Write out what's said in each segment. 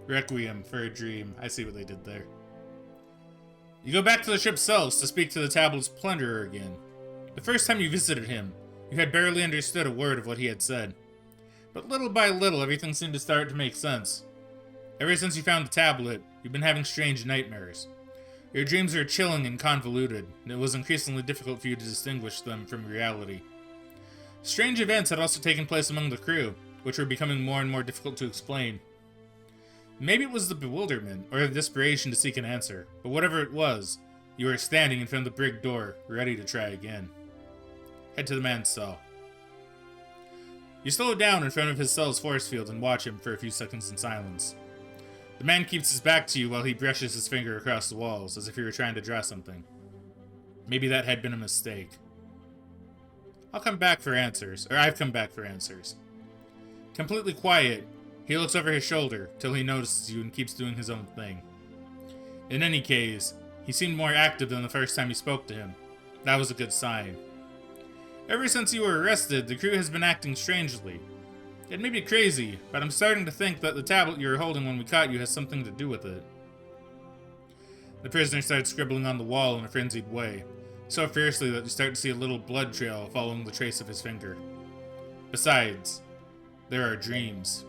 Requiem for a Dream. I see what they did there. You go back to the ship's cells to speak to the tablet's plunderer again. The first time you visited him, you had barely understood a word of what he had said. But little by little, everything seemed to start to make sense. Ever since you found the tablet, you've been having strange nightmares. Your dreams were chilling and convoluted, and it was increasingly difficult for you to distinguish them from reality. Strange events had also taken place among the crew, which were becoming more and more difficult to explain. Maybe it was the bewilderment, or the desperation to seek an answer, but whatever it was, you were standing in front of the brig door, ready to try again. Head to the man's cell. You slow down in front of his cell's force field and watch him for a few seconds in silence. The man keeps his back to you while he brushes his finger across the walls, as if he were trying to draw something. Maybe that had been a mistake. I've come back for answers. Completely quiet, he looks over his shoulder till he notices you and keeps doing his own thing. In any case, he seemed more active than the first time you spoke to him. That was a good sign. Ever since you were arrested, the crew has been acting strangely. It may be crazy, but I'm starting to think that the tablet you were holding when we caught you has something to do with it. The prisoner started scribbling on the wall in a frenzied way, so fiercely that you start to see a little blood trail following the trace of his finger. Besides, there are dreams.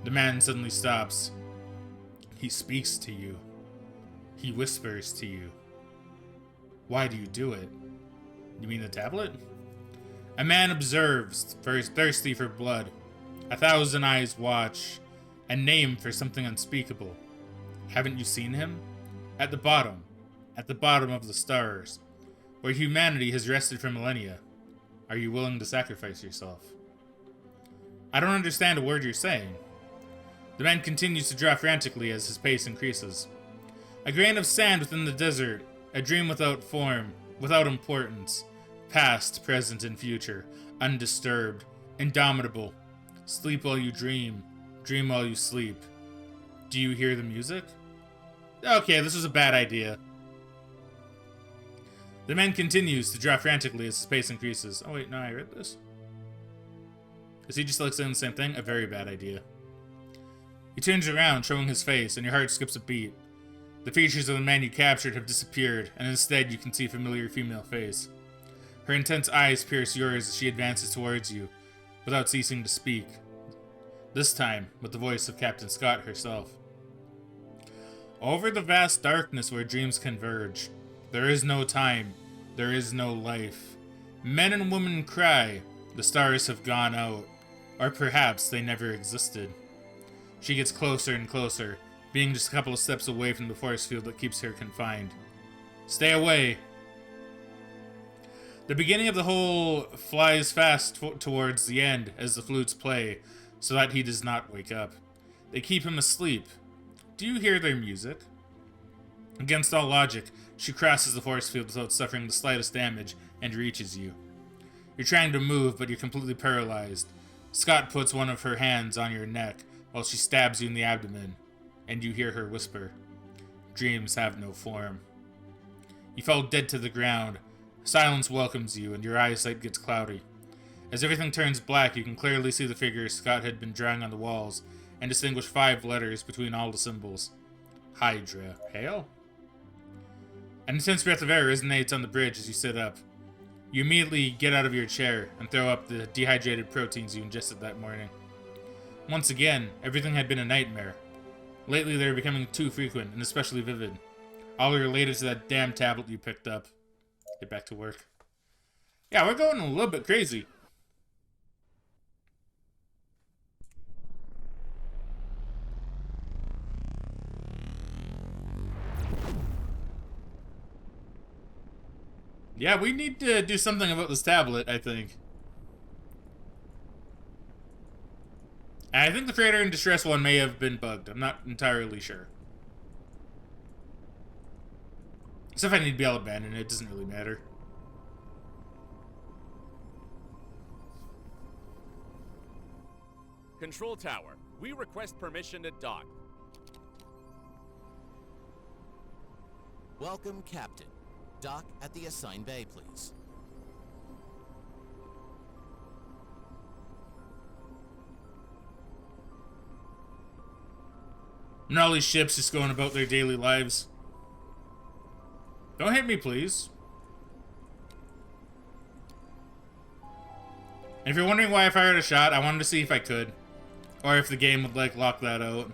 The man suddenly stops. He speaks to you. He whispers to you. Why do you do it? You mean the tablet? A man observes, thirsty for blood. 1,000 eyes watch, a name for something unspeakable. Haven't you seen him? At the bottom of the stars, where humanity has rested for millennia. Are you willing to sacrifice yourself? I don't understand a word you're saying. The man continues to draw frantically as his pace increases. A grain of sand within the desert, a dream without form, without importance. Past, present, and future, undisturbed, indomitable. Sleep while you dream while you sleep. Do you hear the music? Okay, this was a bad idea. The man continues to draw frantically as his pace increases. Oh wait, no, I read this. Is he just like saying the same thing? A very bad idea. He turns around, showing his face, and your heart skips a beat. The features of the man you captured have disappeared, and instead you can see a familiar female face. Her intense eyes pierce yours as she advances towards you, without ceasing to speak. This time, with the voice of Captain Scott herself. Over the vast darkness where dreams converge, there is no time, there is no life. Men and women cry, the stars have gone out, or perhaps they never existed. She gets closer and closer, being just a couple of steps away from the force field that keeps her confined. Stay away! The beginning of the whole flies fast towards the end as the flutes play, so that he does not wake up. They keep him asleep. Do you hear their music? Against all logic, she crosses the force field without suffering the slightest damage and reaches you. You're trying to move, but you're completely paralyzed. Scott puts one of her hands on your neck while she stabs you in the abdomen, and you hear her whisper, "Dreams have no form." You fall dead to the ground. Silence welcomes you, and your eyesight gets cloudy. As everything turns black, you can clearly see the figures Scott had been drawing on the walls, and distinguish 5 letters between all the symbols. Hydra. Hail? An intense breath of air resonates on the bridge as you sit up. You immediately get out of your chair and throw up the dehydrated proteins you ingested that morning. Once again, everything had been a nightmare. Lately, they were becoming too frequent, and especially vivid. All related to that damn tablet you picked up. Get back to work. Yeah, we're going a little bit crazy. Yeah, we need to do something about this tablet, I think. And I think the freighter in distress one may have been bugged. I'm not entirely sure. So if I need to be able to abandon it, it doesn't really matter. Control tower, we request permission to dock. Welcome, Captain. Dock at the assigned bay, please. And all these ships just going about their daily lives. Don't hit me, please. And if you're wondering why I fired a shot, I wanted to see if I could. Or if the game would, like, lock that out.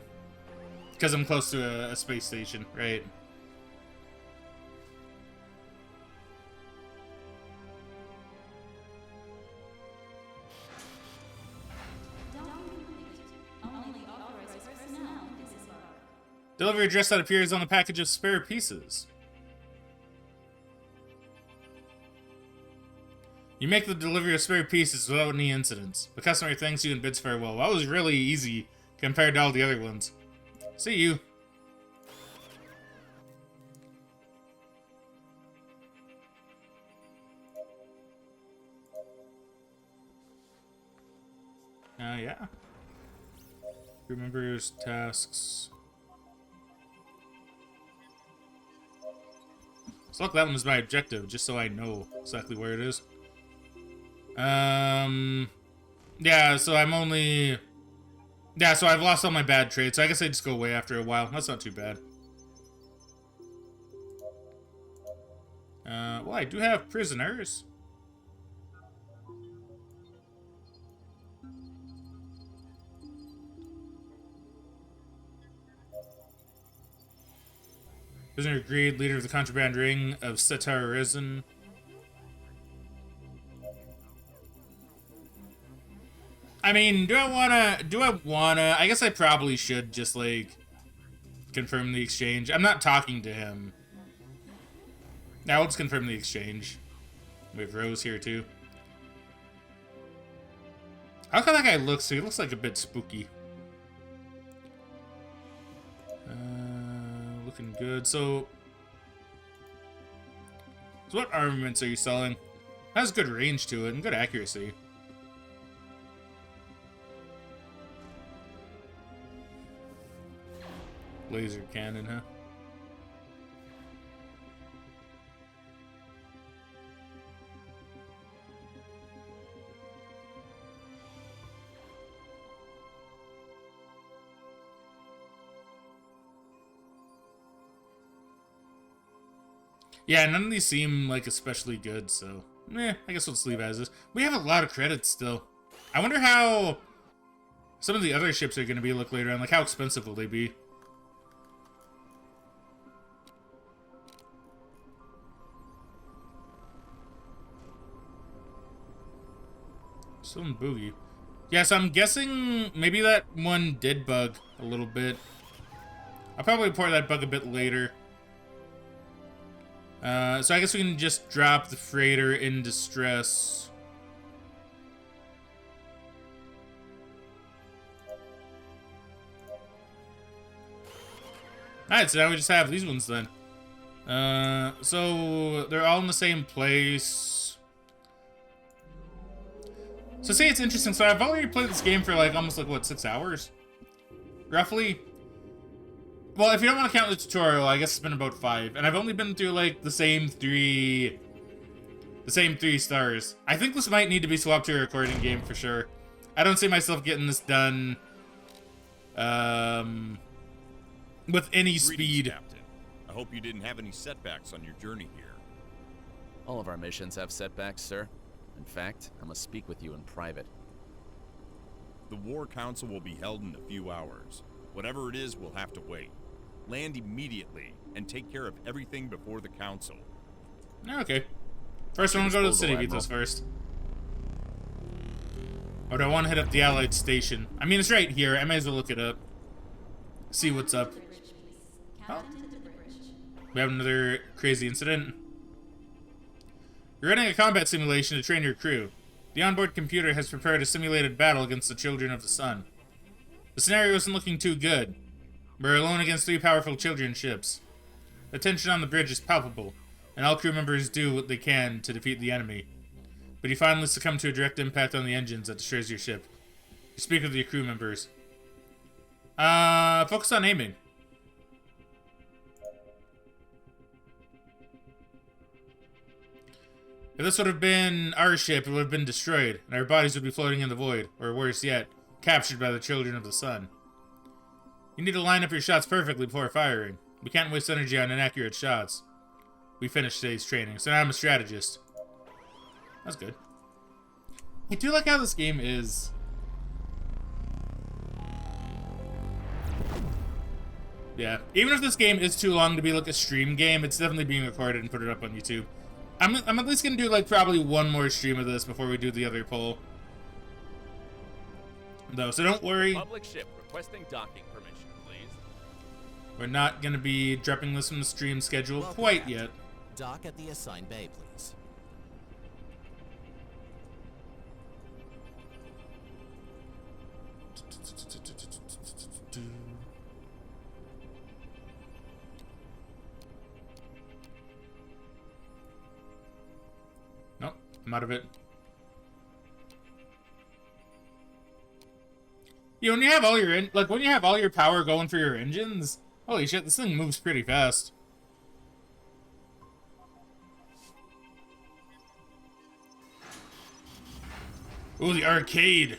Because I'm close to a space station, right? Delivery address that appears on the package of spare pieces. You make the delivery of spare pieces without any incidents. The customer thanks you and bids farewell. That was really easy compared to all the other ones. See you. Yeah. Crew members, tasks. So look, that one is my objective, just so I know exactly where it is. Yeah, so I'm only... Yeah, so I've lost all my bad traits, so I guess I just go away after a while. That's not too bad. Well, I do have prisoners. Prisoner agreed, leader of the contraband ring of Setar Risen. I mean, do I wanna, I guess I probably should just, like, confirm the exchange. I'm not talking to him. Now let's confirm the exchange. We have Rose here, too. How come that guy looks? He looks like a bit spooky. Looking good. So what armaments are you selling? Has good range to it and good accuracy. Laser cannon, huh? Yeah, none of these seem like especially good, so I guess we'll just leave as is. We have a lot of credits still. I wonder how some of the other ships are going to be look later on. Like, how expensive will they be? Still in Boogie. Yeah, so I'm guessing maybe that one did bug a little bit. I'll probably report that bug a bit later. So I guess we can just drop the freighter in distress. Alright, so now we just have these ones then. So they're all in the same place. So see, it's interesting. So I've already played this game for like almost like what, 6 hours? Roughly. Well, if you don't want to count the tutorial, I guess it's been about 5. And I've only been through, like, the same three stars. I think this might need to be swapped to a recording game for sure. I don't see myself getting this done, with any speed. Captain. I hope you didn't have any setbacks on your journey here. All of our missions have setbacks, sir. In fact, I must speak with you in private. The War Council will be held in a few hours. Whatever it is, we'll have to wait. Land immediately and take care of everything before the council. Okay. First, I want to go to the city beat those first. Or do I want to hit up the Allied station? I mean, it's right here. I might as well look it up. See what's up. Oh. We have another crazy incident. You're running a combat simulation to train your crew. The onboard computer has prepared a simulated battle against the children of the sun. The scenario isn't looking too good. We're alone against 3 powerful children ships. The tension on the bridge is palpable, and all crew members do what they can to defeat the enemy. But you finally succumb to a direct impact on the engines that destroys your ship. You speak with your crew members. Focus on aiming. If this would have been our ship, it would have been destroyed, and our bodies would be floating in the void, or worse yet, captured by the children of the sun. You need to line up your shots perfectly before firing. We can't waste energy on inaccurate shots. We finished today's training, so now I'm a strategist. That's good. I do like how this game is. Yeah, even if this game is too long to be like a stream game, it's definitely being recorded and put it up on YouTube. I'm at least gonna do like probably one more stream of this before we do the other poll. Though, so don't worry. Public ship requesting docking permission, please. We're not gonna be dropping this from the stream schedule quite yet. Dock at the assigned bay, please. Nope, I'm out of it. Yeah, when you have all your when you have all your power going for your engines, holy shit, this thing moves pretty fast. Ooh, the arcade.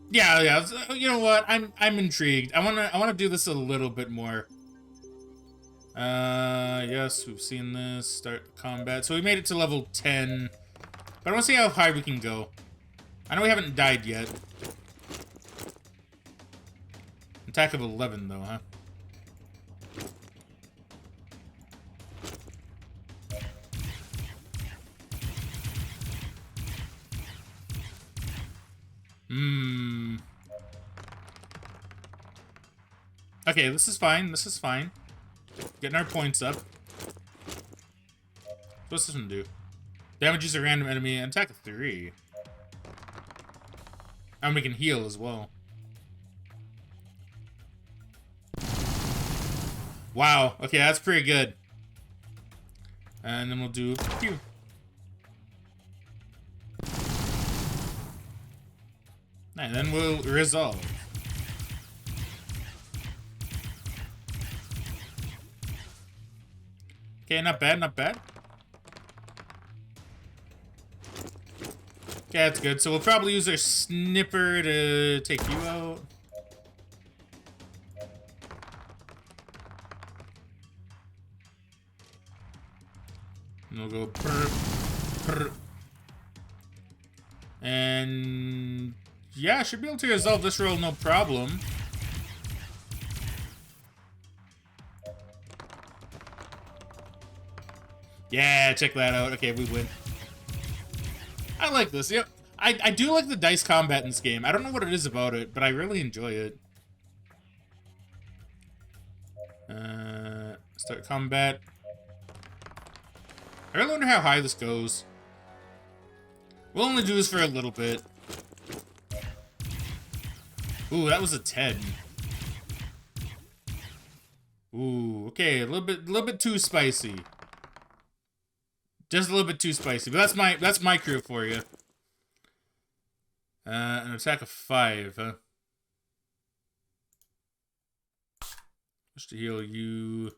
Yeah. You know what? I'm intrigued. I wanna do this a little bit more. Yes, we've seen this. Start combat. So we made it to level 10. But I want to see how high we can go. I know we haven't died yet. Attack of 11, though, huh? Okay, this is fine. This is fine. Getting our points up. What's this one do? Damages a random enemy and attack of 3. And we can heal as well. Wow. Okay, that's pretty good. And then we'll do pew. And then we'll resolve. Okay, not bad, not bad. Okay, that's good. So we'll probably use our snipper to take you out. And we'll go brr, brr. And yeah, I should be able to resolve this roll no problem. Yeah, check that out. Okay, we win. I like this. Yep. I do like the dice combat in this game. I don't know what it is about it, but I really enjoy it. Start combat. I really wonder how high this goes. We'll only do this for a little bit. Ooh, that was a 10. Ooh, okay, a little bit too spicy. Just a little bit too spicy, but that's my crew for you. An attack of 5, huh? Just to heal you.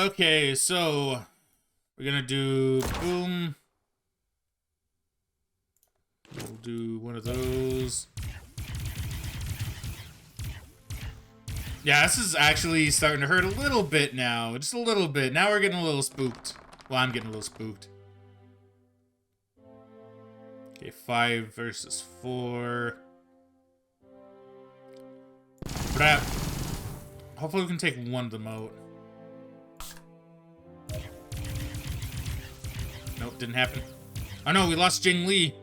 Okay, so we're gonna do boom. We'll do one of those. Yeah, this is actually starting to hurt a little bit now. Just a little bit. Now we're getting a little spooked. Well, I'm getting a little spooked. Okay, 5 versus 4. Crap. Hopefully we can take one of them out. Nope, didn't happen. Oh no, we lost Jing Li.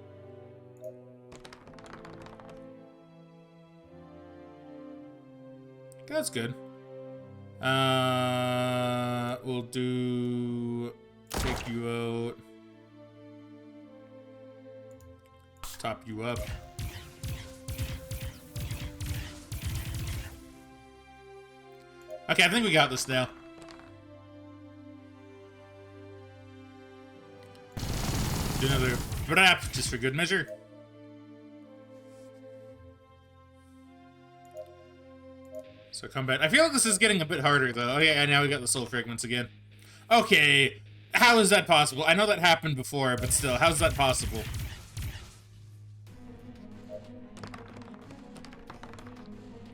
That's good. We'll do... take you out. Top you up. Okay, I think we got this now. Doing Brap, just for good measure. So combat. I feel like this is getting a bit harder though. Oh yeah, now we got the soul fragments again. Okay, how is that possible? I know that happened before, but still, how's that possible?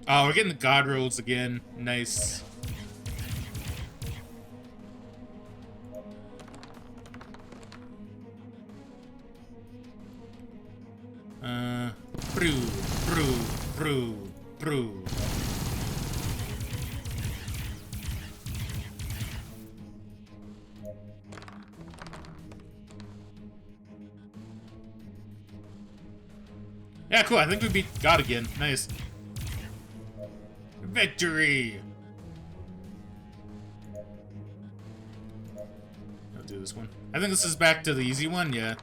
Oh, we're getting the god rolls again. Nice. Brew, brew, brew, brew. Yeah, cool. I think we beat God again. Nice. Victory! I'll do this one. I think this is back to the easy one, yeah.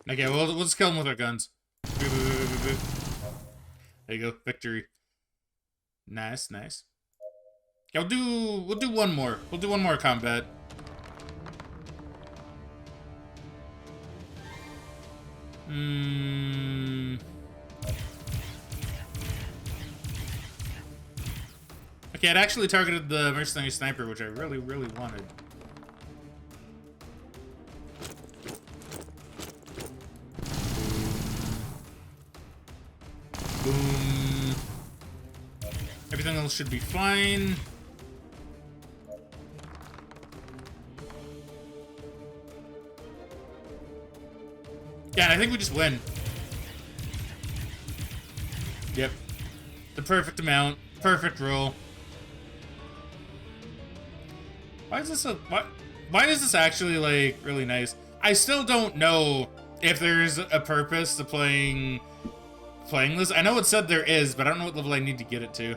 Okay, we'll just kill them with our guns. There you go, victory. Nice, nice. Yeah, we'll do one more. We'll do one more combat. Okay, I'd actually targeted the mercenary sniper, which I really, really wanted. Boom. Everything else should be fine. Yeah, I think we just win. Yep. The perfect amount. Perfect roll. Why is this why is this actually, like, really nice? I still don't know if there's a purpose to playing this. I know it said there is, but I don't know what level I need to get it to.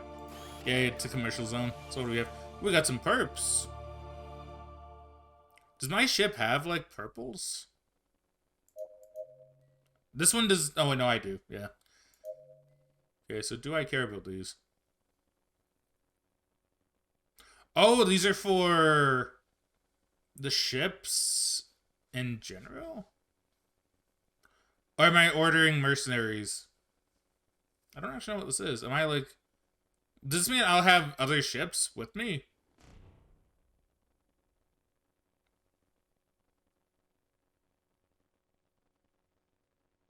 Yay, it's a commercial zone. So what do we have? We got some perps. Does my ship have, like, purples? This one does. Oh, no, I do. Yeah. Okay, so do I care about these? Oh, these are for the ships in general? Or am I ordering mercenaries? I don't actually know what this is. Am I like... Does this mean I'll have other ships with me?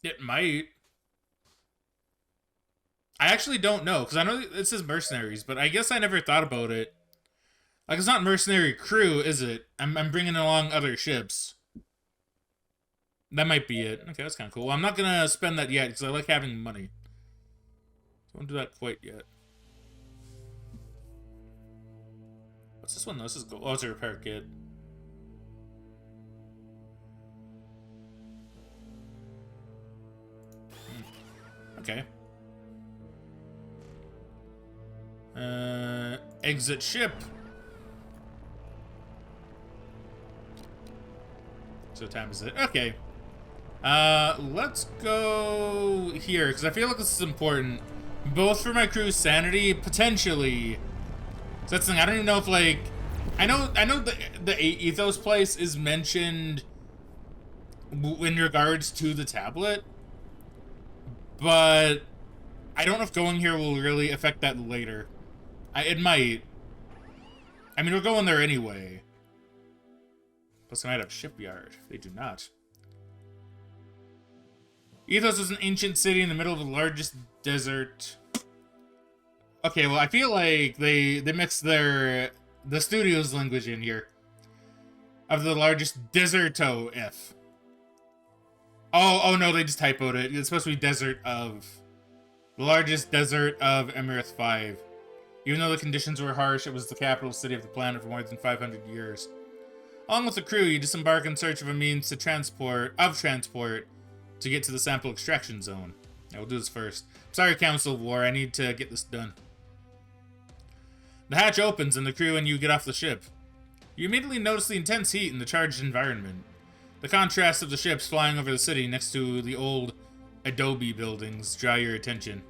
It might. I actually don't know, because I know it says mercenaries, but I guess I never thought about it. Like, it's not mercenary crew, is it? I'm bringing along other ships. That might be it. Okay, that's kind of cool. Well, I'm not going to spend that yet, because I like having money. I won't do that quite yet. What's this one? No, this is gold. Oh, it's a repair kit. Okay. Exit ship. So what time is it? Okay. Let's go here, because I feel like this is important. Both for my crew's sanity, potentially. So that's the thing, I don't even know if, like... I know the Ethos place is mentioned in regards to the tablet. But I don't know if going here will really affect that later. It might. I mean, we're going there anyway. Plus, I might have shipyard. They do not. Ethos is an ancient city in the middle of the largest desert. Okay, well, I feel like they mixed the studio's language in here. Of the largest deserto, if. Oh no, they just typoed it. It's supposed to be desert of. The largest desert of Emirith 5. Even though the conditions were harsh, it was the capital city of the planet for more than 500 years. Along with the crew, you disembark in search of a means to transport, to get to the sample extraction zone. I will do this first. Sorry, Council of War, I need to get this done. The hatch opens and the crew and you get off the ship. You immediately notice the intense heat in the charged environment. The contrast of the ships flying over the city next to the old adobe buildings draw your attention.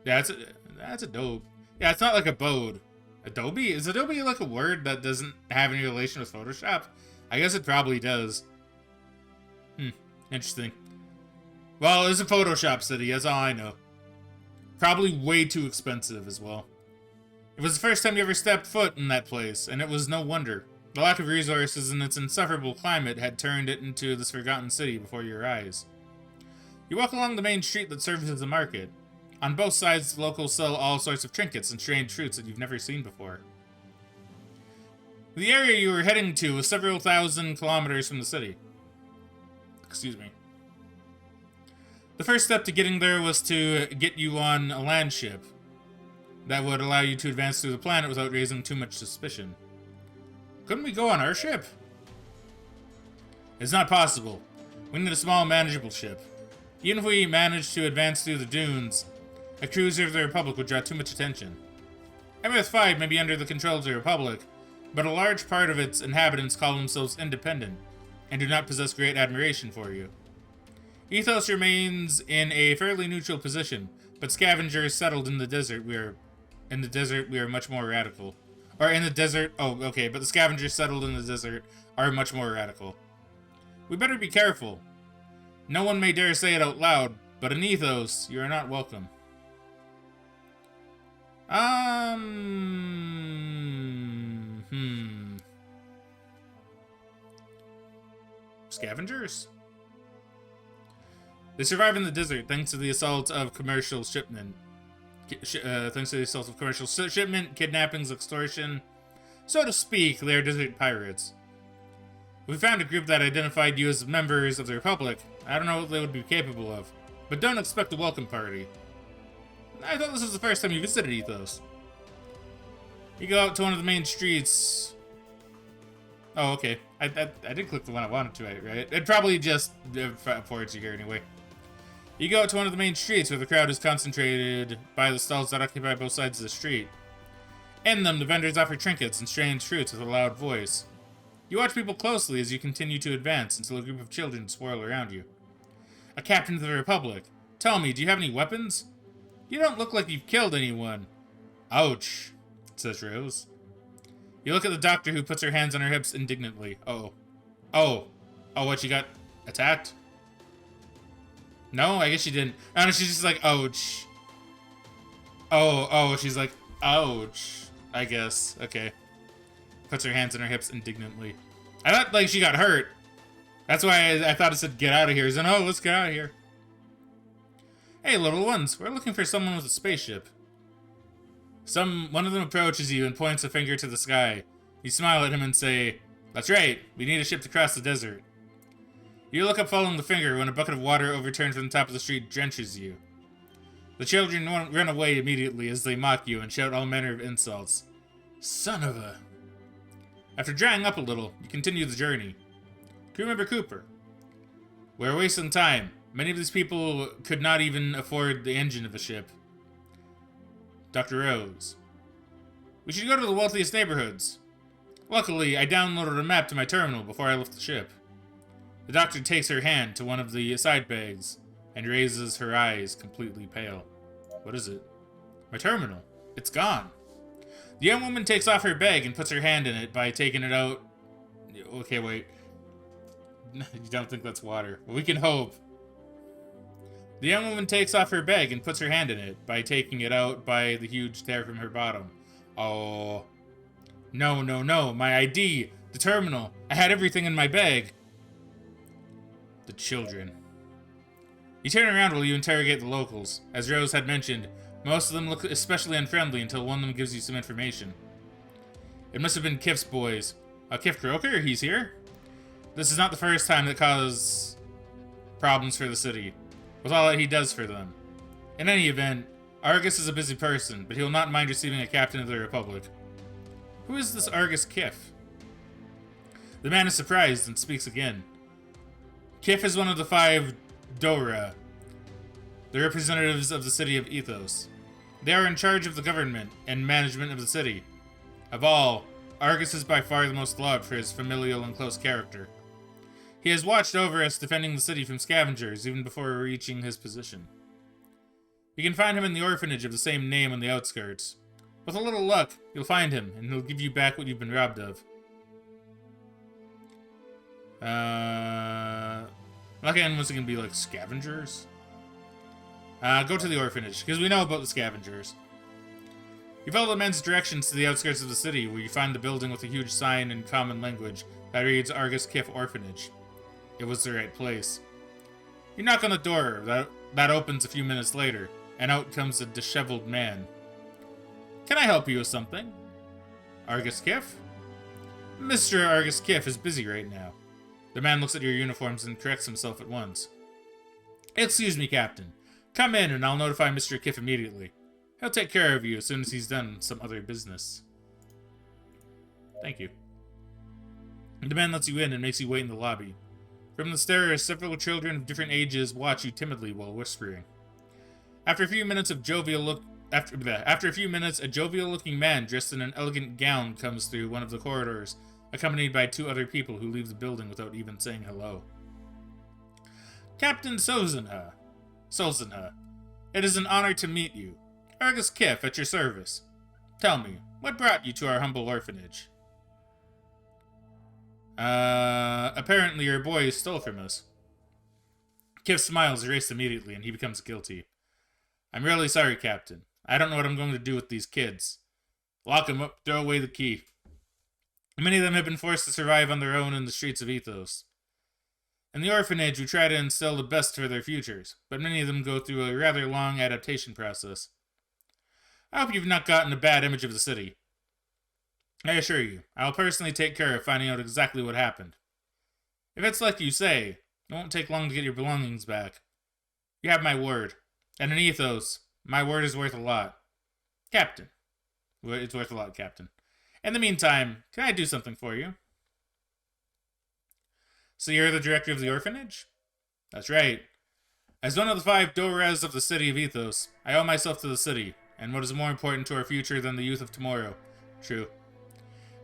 Yeah, that's adobe. Yeah, it's not like abode. Adobe? Is Adobe like a word that doesn't have any relation with Photoshop? I guess it probably does. Interesting. Well, it's a Photoshop city, that's all I know. Probably way too expensive as well. It was the first time you ever stepped foot in that place, and it was no wonder. The lack of resources and its insufferable climate had turned it into this forgotten city before your eyes. You walk along the main street that serves as a market. On both sides, the locals sell all sorts of trinkets and strange fruits that you've never seen before. The area you were heading to was several thousand kilometers from the city. Excuse me. The first step to getting there was to get you on a land ship that would allow you to advance through the planet without raising too much suspicion. Couldn't we go on our ship? It's not possible. We need a small, manageable ship. Even if we managed to advance through the dunes, a cruiser of the Republic would draw too much attention. MF5 may be under the control of the Republic, but a large part of its inhabitants call themselves independent and do not possess great admiration for you. Ethos remains in a fairly neutral position, but scavengers settled in the desert we are much more radical. Or in the desert, oh, okay, but the scavengers settled in the desert are much more radical. We better be careful. No one may dare say it out loud, but in Ethos, you are not welcome. Scavengers? They survive in the desert thanks to the assault of commercial shipment. Kidnappings, extortion. So to speak, they are desert pirates. We found a group that identified you as members of the Republic. I don't know what they would be capable of, but don't expect a welcome party. I thought this was the first time you visited Ethos. You go out to one of the main streets. Oh, okay. I did click the one I wanted to, right? It probably just forwards you here anyway. You go out to one of the main streets where the crowd is concentrated by the stalls that occupy both sides of the street. In them, the vendors offer trinkets and strange fruits with a loud voice. You watch people closely as you continue to advance until a group of children swirl around you. A captain of the Republic. Tell me, do you have any weapons? You don't look like you've killed anyone. Ouch, says Rose. You look at the doctor who puts her hands on her hips indignantly. Oh, what, she got attacked? No, I guess she didn't. Oh, no, she's just like, ouch. Oh, she's like, ouch, I guess. Okay. Puts her hands on her hips indignantly. I thought, like, she got hurt. That's why I thought it said get out of here. So, no, let's get out of here. Hey, little ones, we're looking for someone with a spaceship. One of them approaches you and points a finger to the sky. You smile at him and say, that's right, we need a ship to cross the desert. You look up following the finger when a bucket of water overturned from the top of the street drenches you. The children run away immediately as they mock you and shout all manner of insults. Son of a... After drying up a little, you continue the journey. Crew member Cooper. We're wasting time. Many of these people could not even afford the engine of a ship. Dr. Rose. We should go to the wealthiest neighborhoods. Luckily, I downloaded a map to my terminal before I left the ship. The doctor takes her hand to one of the side bags and raises her eyes completely pale. What is it? My terminal. It's gone. The young woman takes off her bag and puts her hand in it by taking it out. Okay, wait. You don't think that's water? Well, we can hope. The young woman takes off her bag and puts her hand in it by taking it out by the huge tear from her bottom. Oh. No, my ID, the terminal. I had everything in my bag. The children. You turn around while you interrogate the locals. As Rose had mentioned, most of them look especially unfriendly until one of them gives you some information. It must have been Kif's boys. Kif Croker, he's here. This is not the first time that caused problems for the city, with all that he does for them. In any event, Argus is a busy person, but he will not mind receiving a captain of the Republic. Who is this Argus Kif? The man is surprised and speaks again. Kif is one of the 5 Dora, the representatives of the city of Ethos. They are in charge of the government and management of the city. Of all, Argus is by far the most loved for his familial and close character. He has watched over us defending the city from scavengers even before reaching his position. You can find him in the orphanage of the same name on the outskirts. With a little luck, you'll find him, and he'll give you back what you've been robbed of. Again, what's it gonna be, like scavengers? Go to the orphanage, because we know about the scavengers. You follow the men's directions to the outskirts of the city, where you find the building with a huge sign in common language that reads Argus Kif Orphanage. It was the right place. You knock on the door, that opens a few minutes later, and out comes a disheveled man. Can I help you with something? Argus Kif? Mr. Argus Kif is busy right now. The man looks at your uniforms and corrects himself at once. Excuse me, Captain. Come in and I'll notify Mr. Kif immediately. He'll take care of you as soon as he's done some other business. Thank you. The man lets you in and makes you wait in the lobby. From the stairs, several children of different ages watch you timidly while whispering. After a few minutes, a jovial-looking man dressed in an elegant gown comes through one of the corridors, accompanied by 2 other people who leave the building without even saying hello. Captain Solzenha, it is an honor to meet you. Argus Kif at your service. Tell me, what brought you to our humble orphanage? Apparently your boy stole from us. Kif's smiles erase immediately and he becomes guilty. I'm really sorry, Captain. I don't know what I'm going to do with these kids. Lock them up, throw away the key. Many of them have been forced to survive on their own in the streets of Ethos. In the orphanage, we try to instill the best for their futures, but many of them go through a rather long adaptation process. I hope you've not gotten a bad image of the city. I assure you, I'll personally take care of finding out exactly what happened. If it's like you say, it won't take long to get your belongings back. You have my word, and in Ethos, my word is worth a lot. Captain. It's worth a lot, Captain. In the meantime, can I do something for you? So you're the director of the orphanage? That's right. As one of the 5 Doras of the city of Ethos, I owe myself to the city, and what is more important to our future than the youth of tomorrow. True.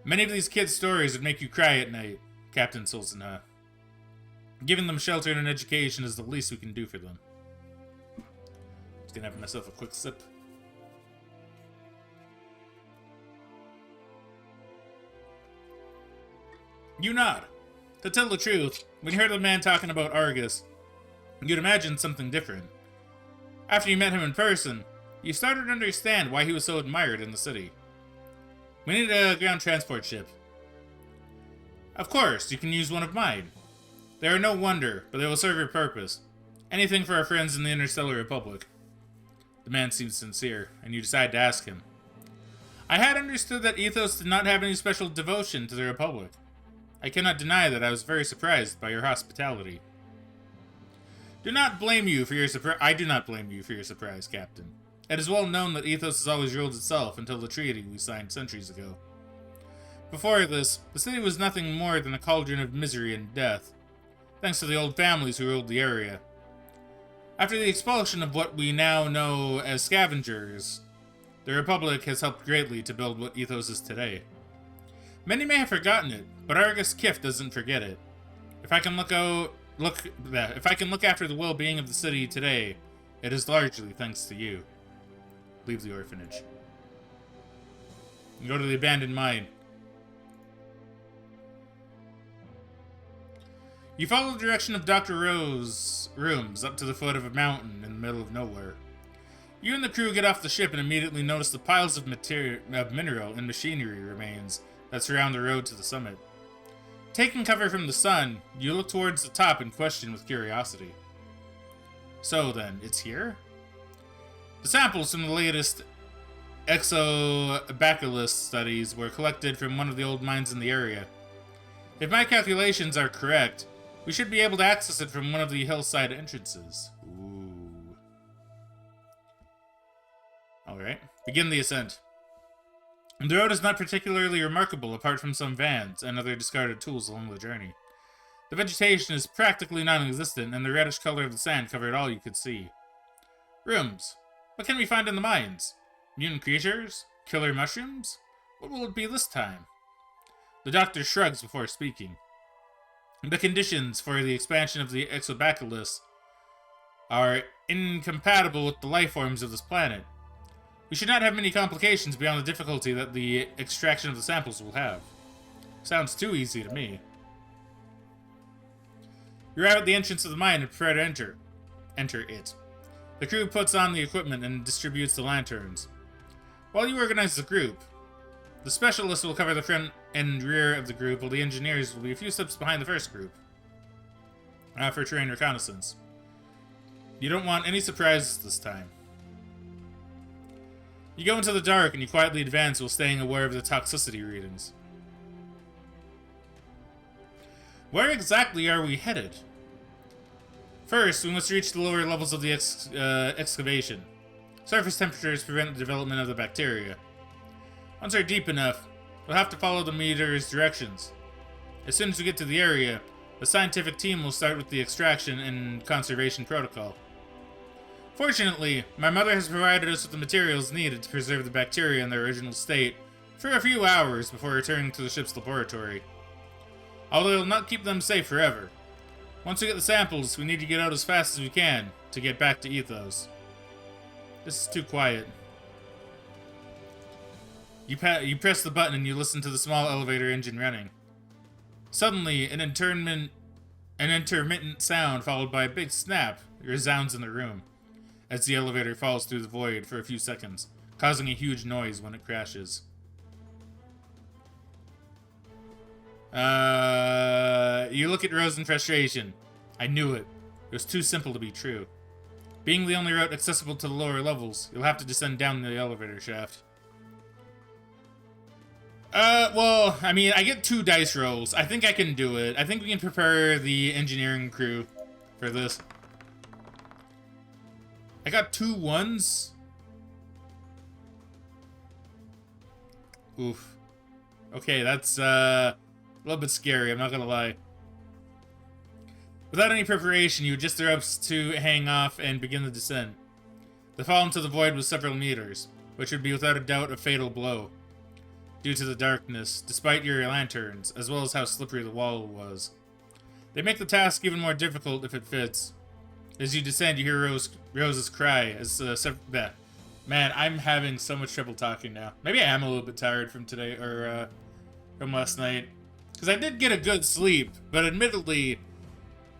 Many of these kids' stories would make you cry at night, Captain Solzenha. Giving them shelter and an education is the least we can do for them. Just gonna have myself a quick sip. You nod. To tell the truth, when you heard the man talking about Argus, you'd imagine something different. After you met him in person, you started to understand why he was so admired in the city. We need a ground transport ship. Of course, you can use one of mine. They are no wonder, but they will serve your purpose. Anything for our friends in the Interstellar Republic. The man seems sincere, and you decide to ask him. I had understood that Ethos did not have any special devotion to the Republic. I cannot deny that I was very surprised by your hospitality. I do not blame you for your surprise, Captain. It is well known that Ethos has always ruled itself until the treaty we signed centuries ago. Before this, the city was nothing more than a cauldron of misery and death, thanks to the old families who ruled the area. After the expulsion of what we now know as scavengers, the Republic has helped greatly to build what Ethos is today. Many may have forgotten it, but Argus Kif doesn't forget it. If I can look after the well-being of the city today, it is largely thanks to you. Leave the orphanage. And go to the abandoned mine. You follow the direction of Dr. Rowe's rooms up to the foot of a mountain in the middle of nowhere. You and the crew get off the ship and immediately notice the piles of mineral and machinery remains that surround the road to the summit. Taking cover from the sun, you look towards the top and question with curiosity. So then, it's here? The samples from the latest exobacillus studies were collected from one of the old mines in the area. If my calculations are correct, we should be able to access it from one of the hillside entrances. Ooh. Alright, begin the ascent. The road is not particularly remarkable apart from some vans and other discarded tools along the journey. The vegetation is practically non-existent, and the reddish color of the sand covered all you could see. Rooms. What can we find in the mines? Mutant creatures? Killer mushrooms? What will it be this time? The doctor shrugs before speaking. The conditions for the expansion of the Exobacillus are incompatible with the life forms of this planet. We should not have many complications beyond the difficulty that the extraction of the samples will have. Sounds too easy to me. You're out at the entrance of the mine and prepare to enter. Enter it. The crew puts on the equipment and distributes the lanterns. While you organize the group, the specialists will cover the front and rear of the group, while the engineers will be a few steps behind the first group for terrain reconnaissance. You don't want any surprises this time. You go into the dark and you quietly advance while staying aware of the toxicity readings. Where exactly are we headed? First, we must reach the lower levels of the excavation. Surface temperatures prevent the development of the bacteria. Once we're deep enough, we'll have to follow the meter's directions. As soon as we get to the area, the scientific team will start with the extraction and conservation protocol. Fortunately, my mother has provided us with the materials needed to preserve the bacteria in their original state for a few hours before returning to the ship's laboratory. Although it will not keep them safe forever. Once we get the samples, we need to get out as fast as we can to get back to Ethos. This is too quiet. You press the button and you listen to the small elevator engine running. Suddenly, an intermittent sound followed by a big snap resounds in the room as the elevator falls through the void for a few seconds, causing a huge noise when it crashes. You look at Rose in frustration. I knew it. It was too simple to be true. Being the only route accessible to the lower levels, you'll have to descend down the elevator shaft. Well, I mean, I get 2 dice rolls. I think I can do it. I think we can prepare the engineering crew for this. I got 2 1s. Oof. Okay, that's, a little bit scary, I'm not gonna lie. Without any preparation, you adjust the ropes to hang off and begin the descent. The fall into the void was several meters, which would be without a doubt a fatal blow, due to the darkness, despite your lanterns, as well as how slippery the wall was. They make the task even more difficult if it fits. As you descend, you hear Rose's cry as man, I'm having so much trouble talking now. Maybe I am a little bit tired from today, or from last night. Because I did get a good sleep, but admittedly,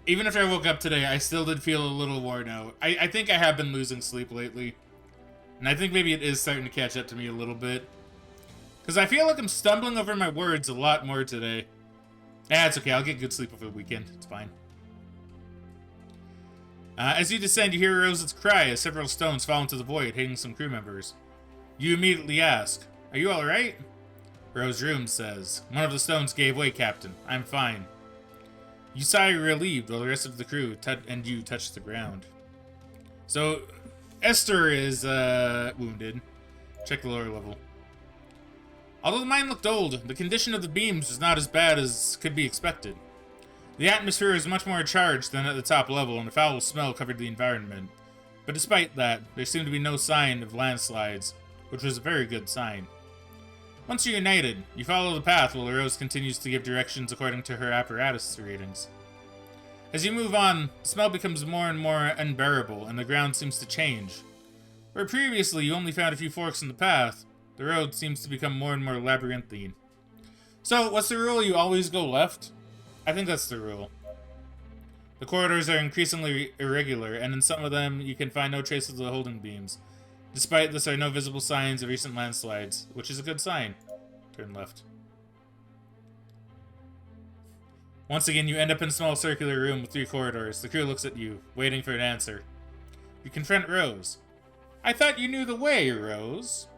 even after I woke up today, I still did feel a little worn out. I think I have been losing sleep lately. And I think maybe it is starting to catch up to me a little bit. Because I feel like I'm stumbling over my words a lot more today. It's okay, I'll get good sleep over the weekend. It's fine. As you descend, you hear Rose's cry as several stones fall into the void, hitting some crew members. You immediately ask, "Are you alright?" Rose Room says, "One of the stones gave way, Captain. I'm fine." You sigh relieved while the rest of the crew and you touch the ground. So, Esther is wounded. Check the lower level. Although the mine looked old, the condition of the beams was not as bad as could be expected. The atmosphere was much more charged than at the top level, and a foul smell covered the environment. But despite that, there seemed to be no sign of landslides, which was a very good sign. Once you're united, you follow the path while Rose continues to give directions according to her apparatus readings. As you move on, the smell becomes more and more unbearable, and the ground seems to change. Where previously you only found a few forks in the path, the road seems to become more and more labyrinthine. So, what's the rule? You always go left? I think that's the rule. The corridors are increasingly irregular, and in some of them you can find no traces of the holding beams. Despite this, there are no visible signs of recent landslides, which is a good sign. Turn left. Once again, you end up in a small circular room with 3 corridors. The crew looks at you, waiting for an answer. You confront Rose. "I thought you knew the way, Rose."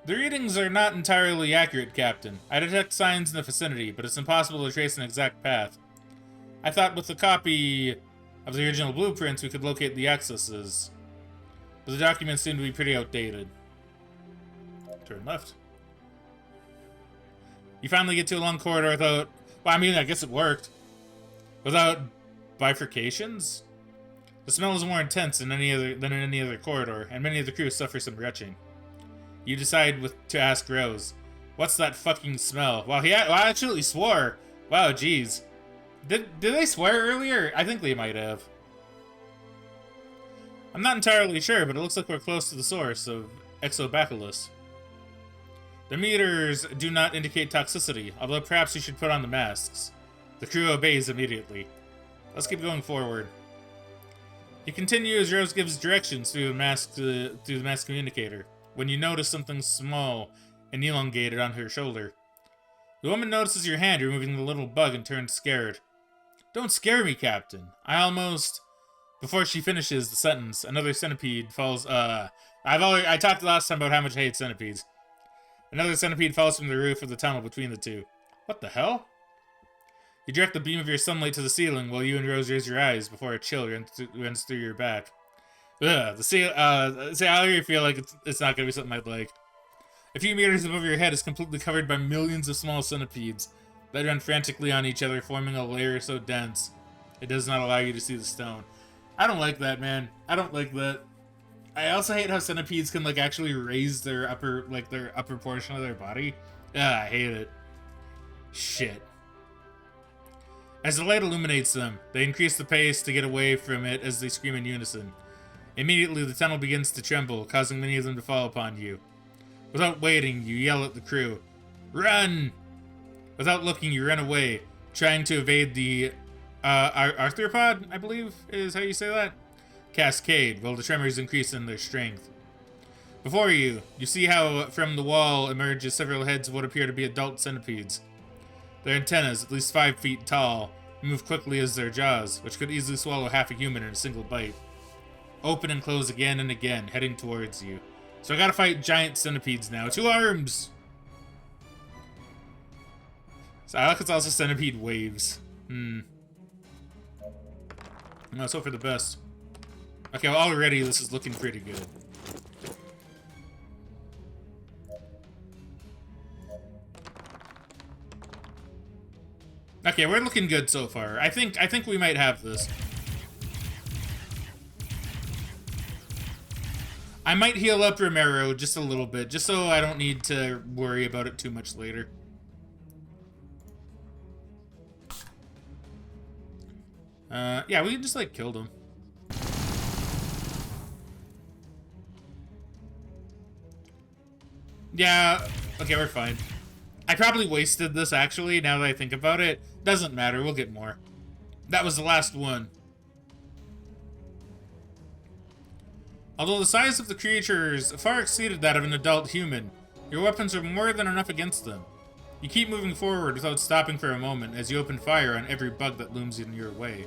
"The readings are not entirely accurate, Captain. I detect signs in the vicinity, but it's impossible to trace an exact path. I thought with a copy of the original blueprints we could locate the accesses, but the documents seem to be pretty outdated." Turn left. You finally get to a long corridor without... Well, I mean, I guess it worked. Without bifurcations? The smell is more intense than in any other corridor, and many of the crew suffer some retching. You decide to ask Rose, "What's that fucking smell?" Well, he actually swore. Wow, jeez. Did they swear earlier? I think they might have. I'm not entirely sure, but it looks like we're close to the source of Exobacillus. The meters do not indicate toxicity, although perhaps you should put on the masks. The crew obeys immediately. Let's keep going forward. You continue as Rose gives directions through the mask communicator, when you notice something small and elongated on her shoulder. The woman notices your hand removing the little bug and turns scared. "Don't scare me, Captain. Before she finishes the sentence, another centipede falls. I talked last time about how much I hate centipedes. Another centipede falls from the roof of the tunnel between the two. What the hell? You direct the beam of your sunlight to the ceiling while you and Rose raise your eyes before a chill runs through your back. Ugh, I already feel like it's not gonna be something I'd like. A few meters above your head is completely covered by millions of small centipedes that run frantically on each other, forming a layer so dense it does not allow you to see the stone. I don't like that, man. I don't like that. I also hate how centipedes can actually raise their upper portion of their body. I hate it. Shit. As the light illuminates them, they increase the pace to get away from it as they scream in unison. Immediately, the tunnel begins to tremble, causing many of them to fall upon you. Without waiting, you yell at the crew, "Run!" Without looking, you run away, trying to evade the arthropod, I believe is how you say that, cascade, while the tremors increase in their strength. Before you see how from the wall emerges several heads of what appear to be adult centipedes. Their antennas, at least 5 feet tall, move quickly as their jaws, which could easily swallow half a human in a single bite, open and close again and again, heading towards you. So I gotta fight giant centipedes now. 2 arms! So I like it's also centipede waves. Let's hope for the best. Okay, well, already this is looking pretty good. Okay, we're looking good so far. I think we might have this. I might heal up Romero just a little bit, just so I don't need to worry about it too much later. Yeah, we can just killed him. Yeah, okay, we're fine. I probably wasted this, actually, now that I think about it. Doesn't matter, we'll get more. That was the last one. Although the size of the creatures far exceeded that of an adult human, your weapons are more than enough against them. You keep moving forward without stopping for a moment as you open fire on every bug that looms in your way.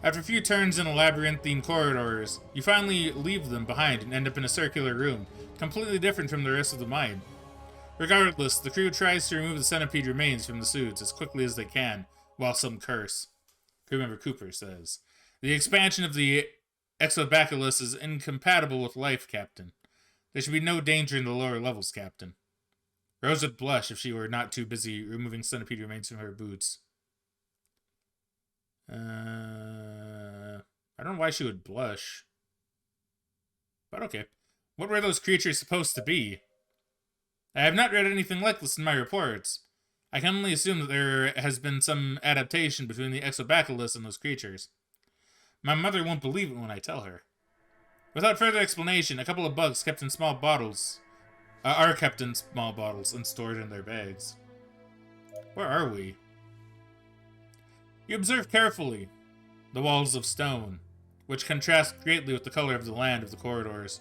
After a few turns in labyrinthine corridors, you finally leave them behind and end up in a circular room, completely different from the rest of the mine. Regardless, the crew tries to remove the centipede remains from the suits as quickly as they can, while some curse. Crew member Cooper says, "The expansion of the Exobacillus is incompatible with life, Captain. There should be no danger in the lower levels, Captain." Rose would blush if she were not too busy removing centipede remains from her boots. I don't know why she would blush. But okay. What were those creatures supposed to be? I have not read anything like this in my reports. I can only assume that there has been some adaptation between the Exobacillus and those creatures. My mother won't believe it when I tell her. Without further explanation, a couple of bugs kept in small bottles are kept in small bottles and stored in their bags. Where are we? You observe carefully the walls of stone, which contrast greatly with the color of the land of the corridors.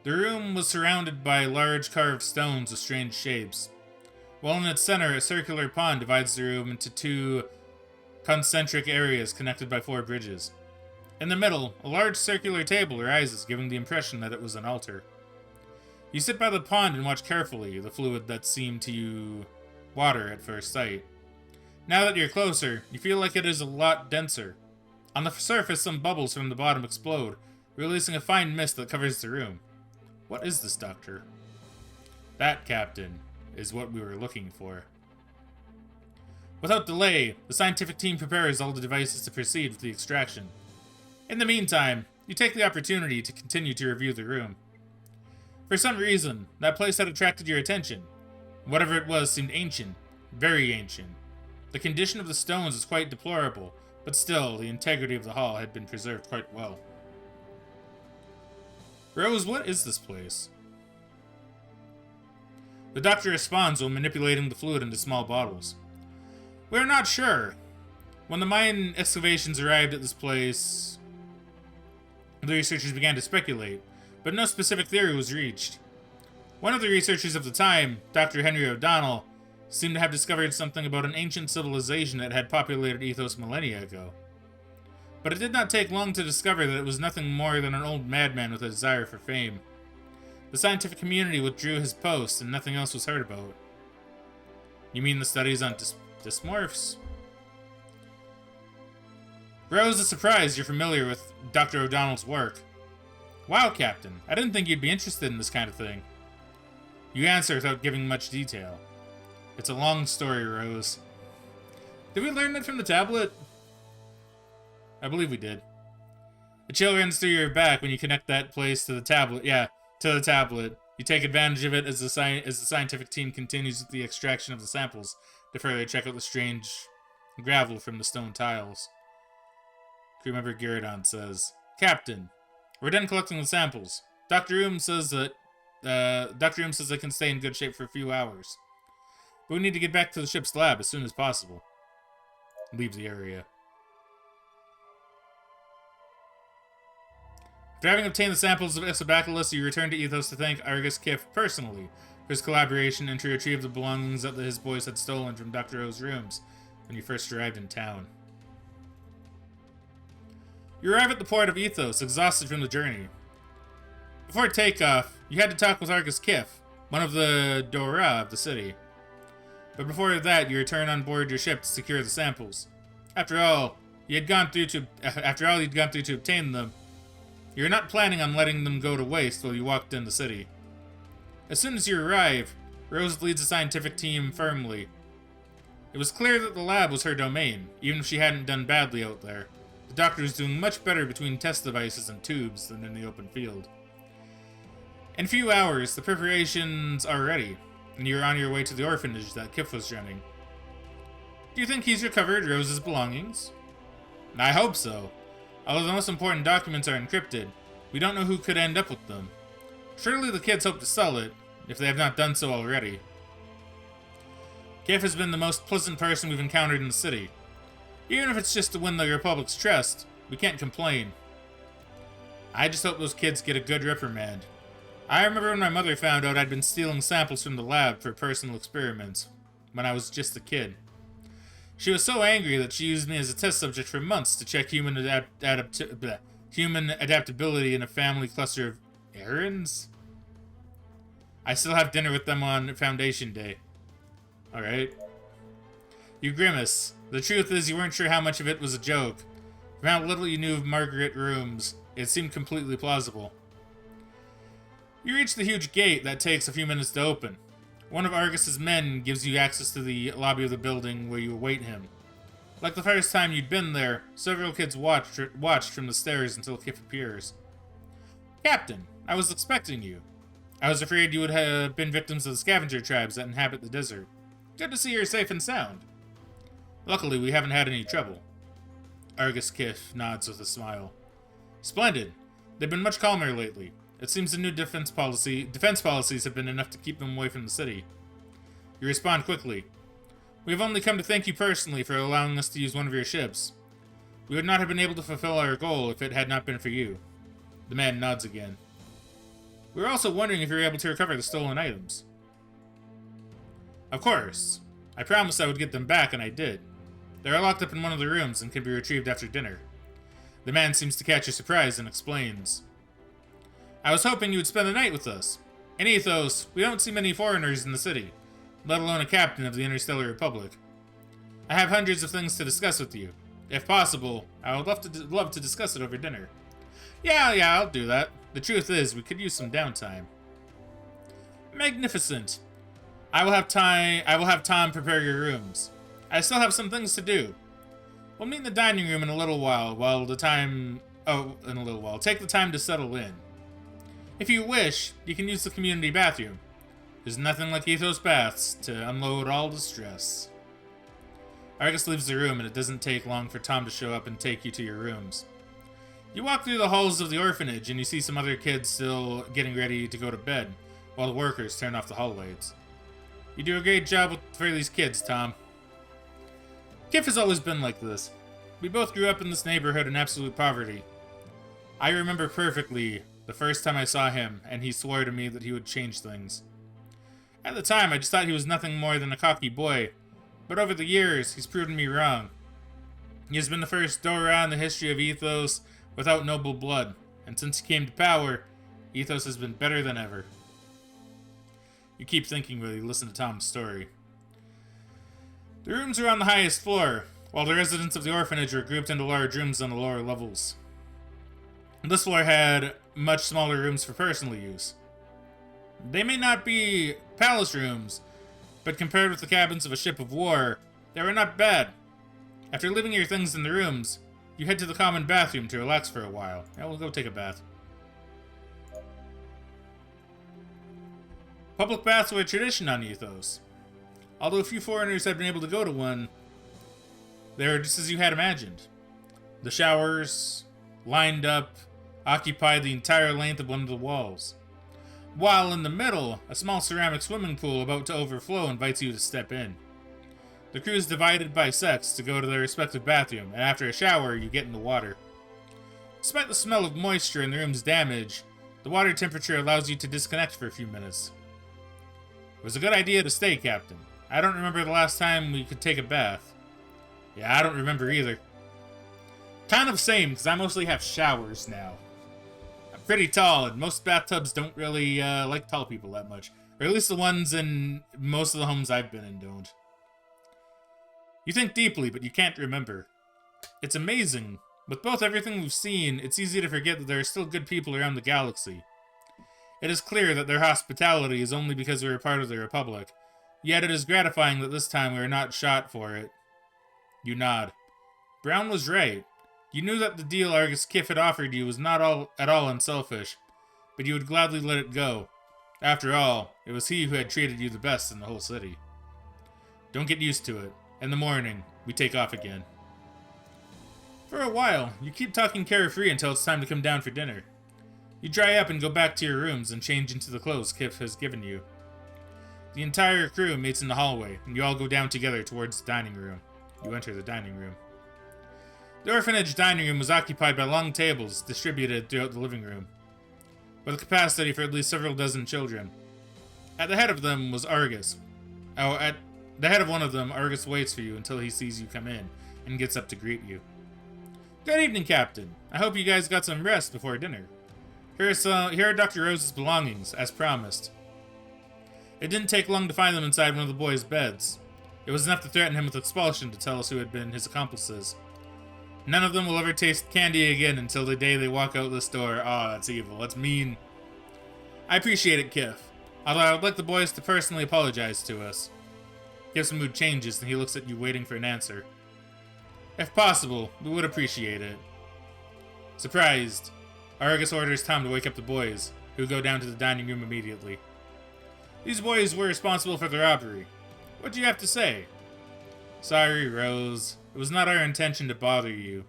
The room was surrounded by large carved stones of strange shapes, while in its center a circular pond divides the room into 2 concentric areas connected by 4 bridges. In the middle, a large circular table arises, giving the impression that it was an altar. You sit by the pond and watch carefully the fluid that seemed to you water at first sight. Now that you're closer, you feel like it is a lot denser. On the surface, some bubbles from the bottom explode, releasing a fine mist that covers the room. What is this, Doctor? That, Captain, is what we were looking for. Without delay, the scientific team prepares all the devices to proceed with the extraction. In the meantime, you take the opportunity to continue to review the room. For some reason, that place had attracted your attention. Whatever it was seemed ancient, very ancient. The condition of the stones was quite deplorable, but still, the integrity of the hall had been preserved quite well. Rose, what is this place? The doctor responds while manipulating the fluid into small bottles. We're not sure. When the Mayan excavations arrived at this place, the researchers began to speculate, but no specific theory was reached. One of the researchers of the time, Dr. Henry O'Donnell, seemed to have discovered something about an ancient civilization that had populated Ethos millennia ago. But it did not take long to discover that it was nothing more than an old madman with a desire for fame. The scientific community withdrew his post, and nothing else was heard about. You mean the studies on dysmorphs? Rose is surprised you're familiar with Dr. O'Donnell's work. Wow, Captain, I didn't think you'd be interested in this kind of thing. You answer without giving much detail. It's a long story, Rose. Did we learn that from the tablet? I believe we did. A chill runs through your back when you connect that place to the tablet. Yeah, to the tablet. You take advantage of it as the scientific team continues with the extraction of the samples to further check out the strange gravel from the stone tiles. Crew member Gyrodon says, Captain, we're done collecting the samples. Dr. Oom says they can stay in good shape for a few hours. But we need to get back to the ship's lab as soon as possible. Leave the area. After having obtained the samples of Isobacillus, you return to Ethos to thank Argus Kiff personally for his collaboration and to retrieve the belongings that his boys had stolen from Dr. O's rooms when you first arrived in town. You arrive at the port of Ethos, exhausted from the journey. Before takeoff, you had to talk with Argus Kiff, one of the Dora of the city. But before that, you return on board your ship to secure the samples. After all you'd gone through to obtain them, you're not planning on letting them go to waste while you walked in the city. As soon as you arrive, Rose leads the scientific team firmly. It was clear that the lab was her domain, even if she hadn't done badly out there. The doctor was doing much better between test devices and tubes than in the open field. In a few hours, the preparations are ready, and you're on your way to the orphanage that Kiff was running. Do you think he's recovered Rose's belongings? I hope so. Although the most important documents are encrypted, we don't know who could end up with them. Surely the kids hope to sell it, if they have not done so already. Kiff has been the most pleasant person we've encountered in the city. Even if it's just to win the Republic's trust, we can't complain. I just hope those kids get a good reprimand. I remember when my mother found out I'd been stealing samples from the lab for personal experiments, when I was just a kid. She was so angry that she used me as a test subject for months to check human adaptability in a family cluster of errands? I still have dinner with them on Foundation Day. Alright. You grimace. The truth is you weren't sure how much of it was a joke. From how little you knew of Margaret Rooms, it seemed completely plausible. You reach the huge gate that takes a few minutes to open. One of Argus's men gives you access to the lobby of the building where you await him. Like the first time you'd been there, several kids watched from the stairs until Kiff appears. Captain, I was expecting you. I was afraid you would have been victims of the scavenger tribes that inhabit the desert. Good to see you're safe and sound. Luckily, we haven't had any trouble. Argus Kiff nods with a smile. Splendid. They've been much calmer lately. It seems the new defense policies have been enough to keep them away from the city. You respond quickly. We have only come to thank you personally for allowing us to use one of your ships. We would not have been able to fulfill our goal if it had not been for you. The man nods again. We were also wondering if you were able to recover the stolen items. Of course. I promised I would get them back, and I did. They are locked up in one of the rooms and can be retrieved after dinner. The man seems to catch your surprise and explains. I was hoping you would spend the night with us. In Ethos, we don't see many foreigners in the city, let alone a captain of the Interstellar Republic. I have hundreds of things to discuss with you. If possible, I would love to discuss it over dinner. Yeah, I'll do that. The truth is, we could use some downtime. Magnificent. I will have Tom prepare your rooms. I still have some things to do. We'll meet in the dining room in a little while, in a little while. Take the time to settle in. If you wish, you can use the community bathroom. There's nothing like Ethos baths to unload all the stress. Argus leaves the room, and it doesn't take long for Tom to show up and take you to your rooms. You walk through the halls of the orphanage, and you see some other kids still getting ready to go to bed, while the workers turn off the hall lights. You do a great job for these kids, Tom. Kif has always been like this. We both grew up in this neighborhood in absolute poverty. I remember perfectly the first time I saw him, and he swore to me that he would change things. At the time, I just thought he was nothing more than a cocky boy, but over the years, he's proven me wrong. He has been the first Dora in the history of Ethos without noble blood, and since he came to power, Ethos has been better than ever. You keep thinking while you listen to Tom's story. The rooms are on the highest floor, while the residents of the orphanage were grouped into large rooms on the lower levels. This floor had much smaller rooms for personal use. They may not be palace rooms, but compared with the cabins of a ship of war, they were not bad. After leaving your things in the rooms, you head to the common bathroom to relax for a while. Yeah, we'll go take a bath. Public baths were a tradition on Ethos. Although a few foreigners have been able to go to one, they were just as you had imagined. The showers, lined up, occupy the entire length of one of the walls. While in the middle, a small ceramic swimming pool about to overflow invites you to step in. The crew is divided by sex to go to their respective bathroom, and after a shower, you get in the water. Despite the smell of moisture and the room's damage, the water temperature allows you to disconnect for a few minutes. It was a good idea to stay, Captain. I don't remember the last time we could take a bath. Yeah, I don't remember either. Kind of same, because I mostly have showers now. I'm pretty tall, and most bathtubs don't really like tall people that much. Or at least the ones in most of the homes I've been in don't. You think deeply, but you can't remember. It's amazing. With both everything we've seen, it's easy to forget that there are still good people around the galaxy. It is clear that their hospitality is only because we are part of the Republic. Yet it is gratifying that this time we are not shot for it. You nod. Brown was right. You knew that the deal Argus Kif had offered you was not at all unselfish, but you would gladly let it go. After all, it was he who had treated you the best in the whole city. Don't get used to it. In the morning, we take off again. For a while, you keep talking carefree until it's time to come down for dinner. You dry up and go back to your rooms and change into the clothes Kif has given you. The entire crew meets in the hallway, and you all go down together towards the dining room. You enter the dining room. The orphanage dining room was occupied by long tables distributed throughout the living room, with a capacity for at least several dozen children. At the head of them was Argus. At the head of one of them, Argus waits for you until he sees you come in, and gets up to greet you. Good evening, Captain. I hope you guys got some rest before dinner. Here are Dr. Rose's belongings, as promised. It didn't take long to find them inside one of the boys' beds. It was enough to threaten him with expulsion to tell us who had been his accomplices. None of them will ever taste candy again until the day they walk out this door. Oh, that's evil. That's mean. I appreciate it, Kif. Although I would like the boys to personally apologize to us. Kif's mood changes and he looks at you waiting for an answer. If possible, we would appreciate it. Surprised, Argus orders Tom to wake up the boys, who go down to the dining room immediately. These boys were responsible for the robbery. What do you have to say? Sorry, Rose. It was not our intention to bother you.